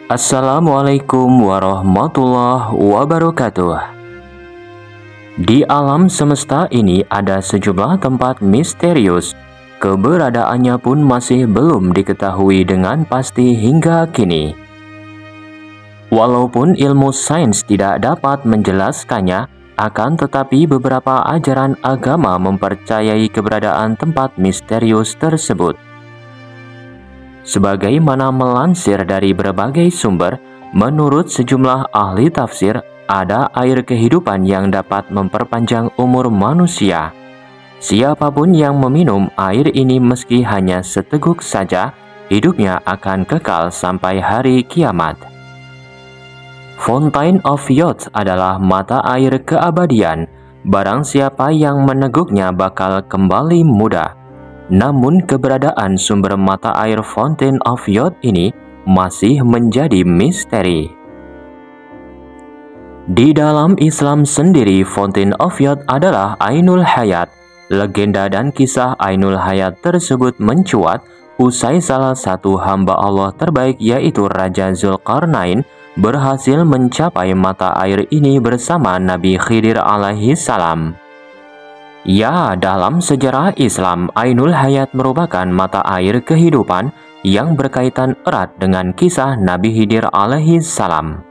Assalamualaikum warahmatullahi wabarakatuh. Di alam semesta ini ada sejumlah tempat misterius. Keberadaannya pun masih belum diketahui dengan pasti hingga kini. Walaupun ilmu sains tidak dapat menjelaskannya, akan tetapi beberapa ajaran agama mempercayai keberadaan tempat misterius tersebut. Sebagaimana melansir dari berbagai sumber, menurut sejumlah ahli tafsir, ada air kehidupan yang dapat memperpanjang umur manusia. Siapapun yang meminum air ini meski hanya seteguk saja, hidupnya akan kekal sampai hari kiamat. Fountain of Youth adalah mata air keabadian. Barang siapa yang meneguknya bakal kembali muda. Namun keberadaan sumber mata air Fountain of Youth ini masih menjadi misteri. Di dalam Islam sendiri, Fountain of Youth adalah Ainul Hayat. Legenda dan kisah Ainul Hayat tersebut mencuat usai salah satu hamba Allah terbaik yaitu Raja Zulkarnain berhasil mencapai mata air ini bersama Nabi Khidir alaihi salam. Ya, dalam sejarah Islam, Ainul Hayat merupakan mata air kehidupan yang berkaitan erat dengan kisah Nabi Khidir alaihi salam.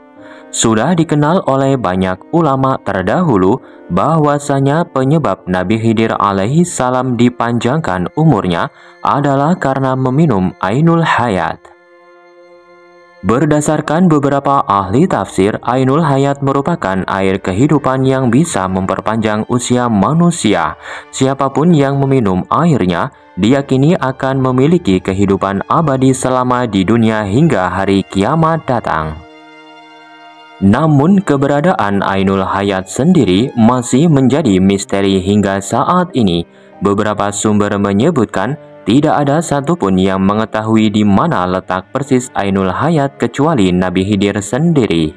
Sudah dikenal oleh banyak ulama terdahulu bahwasanya penyebab Nabi Khidir alaihi salam dipanjangkan umurnya adalah karena meminum Ainul Hayat. Berdasarkan beberapa ahli tafsir, Ainul Hayat merupakan air kehidupan yang bisa memperpanjang usia manusia. Siapapun yang meminum airnya, diyakini akan memiliki kehidupan abadi selama di dunia hingga hari kiamat datang. Namun keberadaan Ainul Hayat sendiri masih menjadi misteri hingga saat ini. Beberapa sumber menyebutkan tidak ada satupun yang mengetahui di mana letak persis Ainul Hayat kecuali Nabi Khidir sendiri.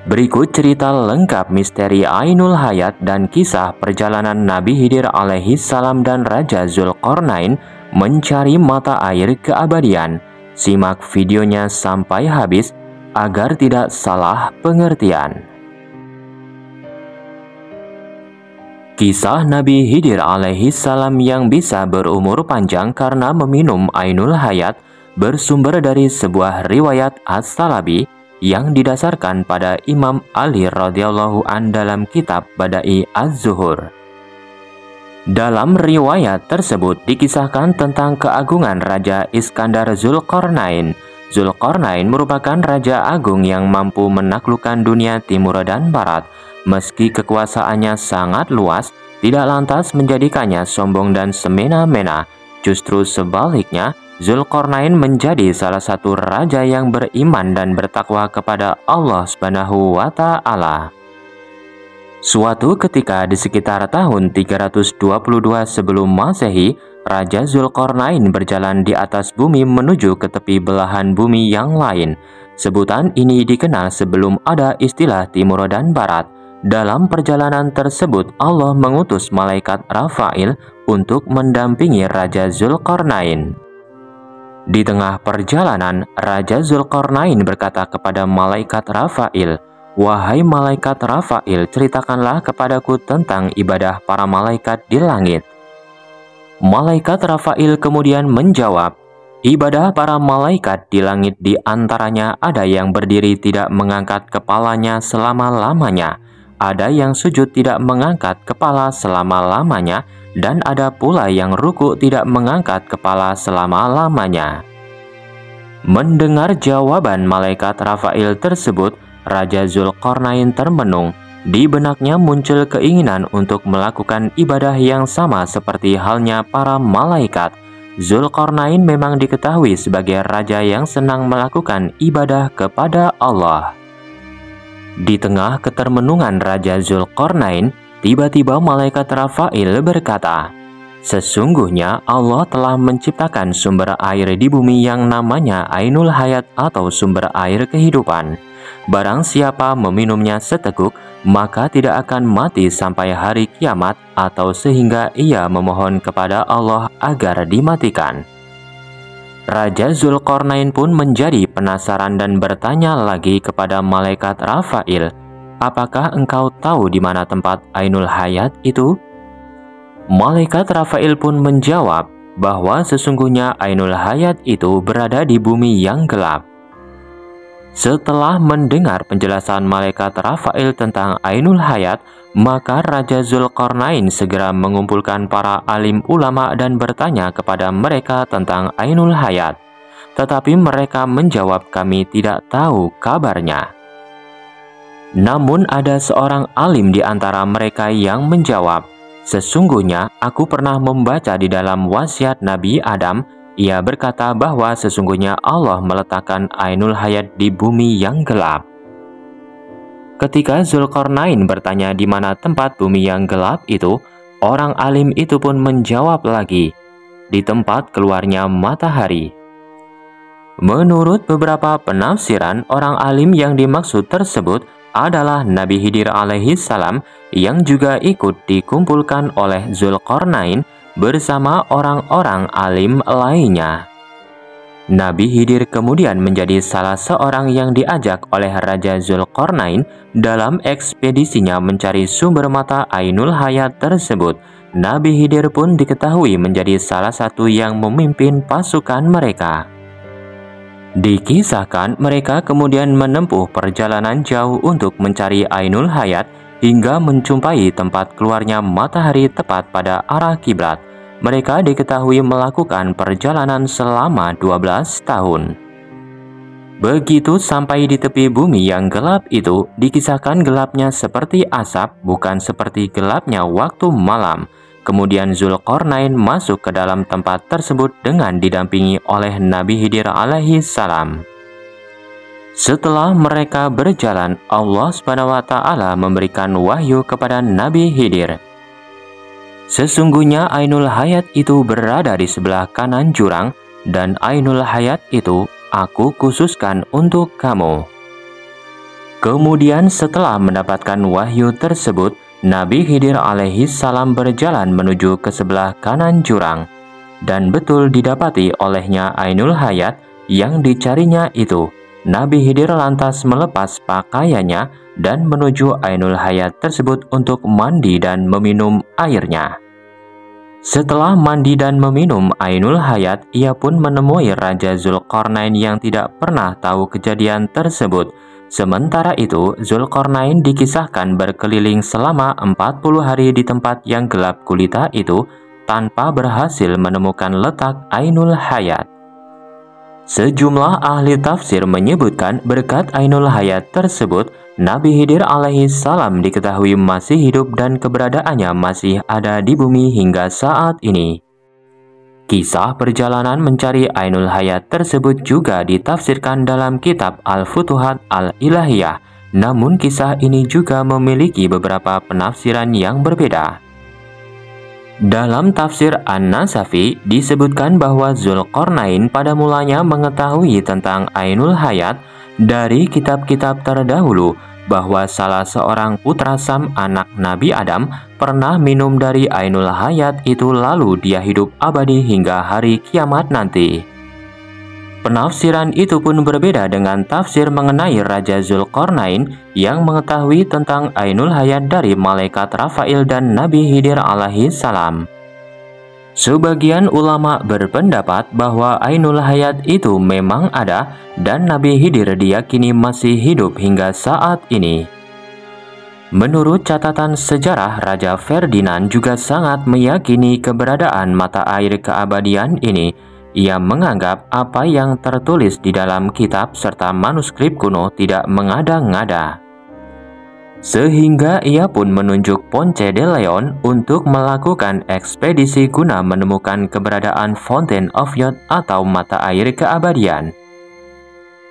Berikut cerita lengkap misteri Ainul Hayat dan kisah perjalanan Nabi Khidir alaihi salam dan Raja Zulkarnain mencari mata air keabadian. Simak videonya sampai habis agar tidak salah pengertian. Kisah Nabi Khidir alaihi salam yang bisa berumur panjang karena meminum Ainul Hayat bersumber dari sebuah riwayat As-Salabi yang didasarkan pada Imam Ali radhiyallahu an dalam kitab Bada'i Az-Zuhur. Dalam riwayat tersebut dikisahkan tentang keagungan Raja Iskandar Zulkarnain. Zulkarnain merupakan raja agung yang mampu menaklukkan dunia timur dan barat. Meski kekuasaannya sangat luas, tidak lantas menjadikannya sombong dan semena-mena. Justru sebaliknya, Zulkarnain menjadi salah satu raja yang beriman dan bertakwa kepada Allah Subhanahu wa Ta'ala. Suatu ketika di sekitar tahun 322 sebelum Masehi, Raja Zulkarnain berjalan di atas bumi menuju ke tepi belahan bumi yang lain. Sebutan ini dikenal sebelum ada istilah timur dan barat. Dalam perjalanan tersebut, Allah mengutus malaikat Rafail untuk mendampingi Raja Zulkarnain. Di tengah perjalanan, Raja Zulkarnain berkata kepada malaikat Rafail, "Wahai malaikat Rafail, ceritakanlah kepadaku tentang ibadah para malaikat di langit." Malaikat Rafail kemudian menjawab, "Ibadah para malaikat di langit di antaranya ada yang berdiri tidak mengangkat kepalanya selama-lamanya, ada yang sujud tidak mengangkat kepala selama-lamanya, dan ada pula yang ruku tidak mengangkat kepala selama-lamanya." Mendengar jawaban malaikat Rafail tersebut, Raja Zulkarnain termenung. Di benaknya muncul keinginan untuk melakukan ibadah yang sama seperti halnya para malaikat. Zulkarnain memang diketahui sebagai raja yang senang melakukan ibadah kepada Allah. Di tengah ketermenungan Raja Zulkarnain, tiba-tiba malaikat Rafail berkata, "Sesungguhnya Allah telah menciptakan sumber air di bumi yang namanya Ainul Hayat atau sumber air kehidupan. Barang siapa meminumnya seteguk, maka tidak akan mati sampai hari kiamat atau sehingga ia memohon kepada Allah agar dimatikan." Raja Zulkarnain pun menjadi penasaran dan bertanya lagi kepada malaikat Rafail, "Apakah engkau tahu di mana tempat Ainul Hayat itu?" Malaikat Rafail pun menjawab bahwa sesungguhnya Ainul Hayat itu berada di bumi yang gelap. Setelah mendengar penjelasan malaikat Rafail tentang Ainul Hayat, maka Raja Zulkarnain segera mengumpulkan para alim ulama dan bertanya kepada mereka tentang Ainul Hayat. Tetapi mereka menjawab, "Kami tidak tahu kabarnya." Namun ada seorang alim di antara mereka yang menjawab, "Sesungguhnya aku pernah membaca di dalam wasiat Nabi Adam. Ia berkata bahwa sesungguhnya Allah meletakkan Ainul Hayat di bumi yang gelap." Ketika Zulkarnain bertanya di mana tempat bumi yang gelap itu, orang alim itu pun menjawab lagi, "Di tempat keluarnya matahari." Menurut beberapa penafsiran, orang alim yang dimaksud tersebut adalah Nabi Khidir alaihi salam yang juga ikut dikumpulkan oleh Zulkarnain bersama orang-orang alim lainnya. Nabi Khidir kemudian menjadi salah seorang yang diajak oleh Raja Zulkarnain dalam ekspedisinya mencari sumber mata Ainul Hayat tersebut. Nabi Khidir pun diketahui menjadi salah satu yang memimpin pasukan mereka. Dikisahkan mereka kemudian menempuh perjalanan jauh untuk mencari Ainul Hayat hingga menjumpai tempat keluarnya matahari tepat pada arah kiblat. Mereka diketahui melakukan perjalanan selama 12 tahun. Begitu sampai di tepi bumi yang gelap itu, dikisahkan gelapnya seperti asap, bukan seperti gelapnya waktu malam. Kemudian Zulkarnain masuk ke dalam tempat tersebut dengan didampingi oleh Nabi Khidir alaihi salam. Setelah mereka berjalan, Allah SWT memberikan wahyu kepada Nabi Khidir. "Sesungguhnya Ainul Hayat itu berada di sebelah kanan jurang, dan Ainul Hayat itu aku khususkan untuk kamu." Kemudian setelah mendapatkan wahyu tersebut, Nabi Khidir alaihi salam berjalan menuju ke sebelah kanan jurang, dan betul didapati olehnya Ainul Hayat yang dicarinya itu. Nabi Khidir lantas melepas pakaiannya dan menuju Ainul Hayat tersebut untuk mandi dan meminum airnya. Setelah mandi dan meminum Ainul Hayat, ia pun menemui Raja Zulkarnain yang tidak pernah tahu kejadian tersebut. Sementara itu, Zulkarnain dikisahkan berkeliling selama 40 hari di tempat yang gelap gulita itu tanpa berhasil menemukan letak Ainul Hayat. Sejumlah ahli tafsir menyebutkan berkat Ainul Hayat tersebut, Nabi Khidir alaihi salam diketahui masih hidup dan keberadaannya masih ada di bumi hingga saat ini. Kisah perjalanan mencari Ainul Hayat tersebut juga ditafsirkan dalam kitab Al-Futuhat Al-Ilahiyah. Namun kisah ini juga memiliki beberapa penafsiran yang berbeda. Dalam tafsir An-Nasafi disebutkan bahwa Zulkarnain pada mulanya mengetahui tentang Ainul Hayat dari kitab-kitab terdahulu, bahwa salah seorang putra Sam anak Nabi Adam pernah minum dari Ainul Hayat itu lalu dia hidup abadi hingga hari kiamat nanti. Penafsiran itu pun berbeda dengan tafsir mengenai Raja Zulkarnain yang mengetahui tentang Ainul Hayat dari malaikat Rafail dan Nabi Khidir alaihi salam. Sebagian ulama berpendapat bahwa Ainul Hayat itu memang ada dan Nabi Khidir diyakini masih hidup hingga saat ini. Menurut catatan sejarah, Raja Ferdinand juga sangat meyakini keberadaan mata air keabadian ini. Ia menganggap apa yang tertulis di dalam kitab serta manuskrip kuno tidak mengada-ngada. Sehingga ia pun menunjuk Ponce de Leon untuk melakukan ekspedisi guna menemukan keberadaan Fountain of Youth atau mata air keabadian.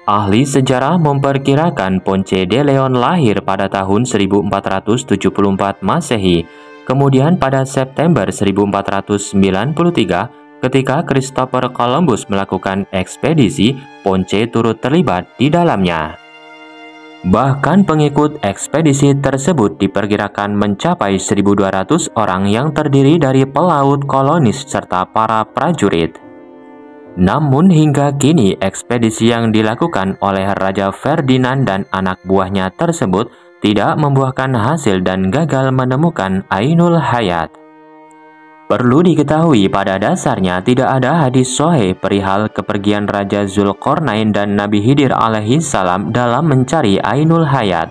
Ahli sejarah memperkirakan Ponce de Leon lahir pada tahun 1474 Masehi. Kemudian pada September 1493, ketika Christopher Columbus melakukan ekspedisi, Ponce turut terlibat di dalamnya. Bahkan pengikut ekspedisi tersebut diperkirakan mencapai 1.200 orang yang terdiri dari pelaut, kolonis, serta para prajurit. Namun hingga kini ekspedisi yang dilakukan oleh Raja Ferdinand dan anak buahnya tersebut tidak membuahkan hasil dan gagal menemukan Ainul Hayat. Perlu diketahui pada dasarnya tidak ada hadis sahih perihal kepergian Raja Zulkarnain dan Nabi Khidir alaihissalam dalam mencari Ainul Hayat.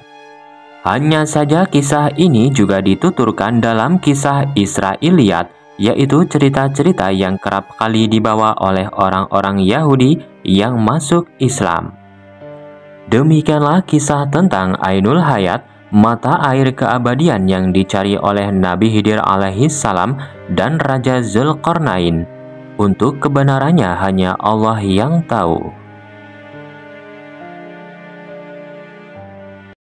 Hanya saja kisah ini juga dituturkan dalam kisah Israiliyat, yaitu cerita-cerita yang kerap kali dibawa oleh orang-orang Yahudi yang masuk Islam. Demikianlah kisah tentang Ainul Hayat, mata air keabadian yang dicari oleh Nabi Khidir alaihissalam dan Raja Zulkarnain. Untuk kebenarannya hanya Allah yang tahu.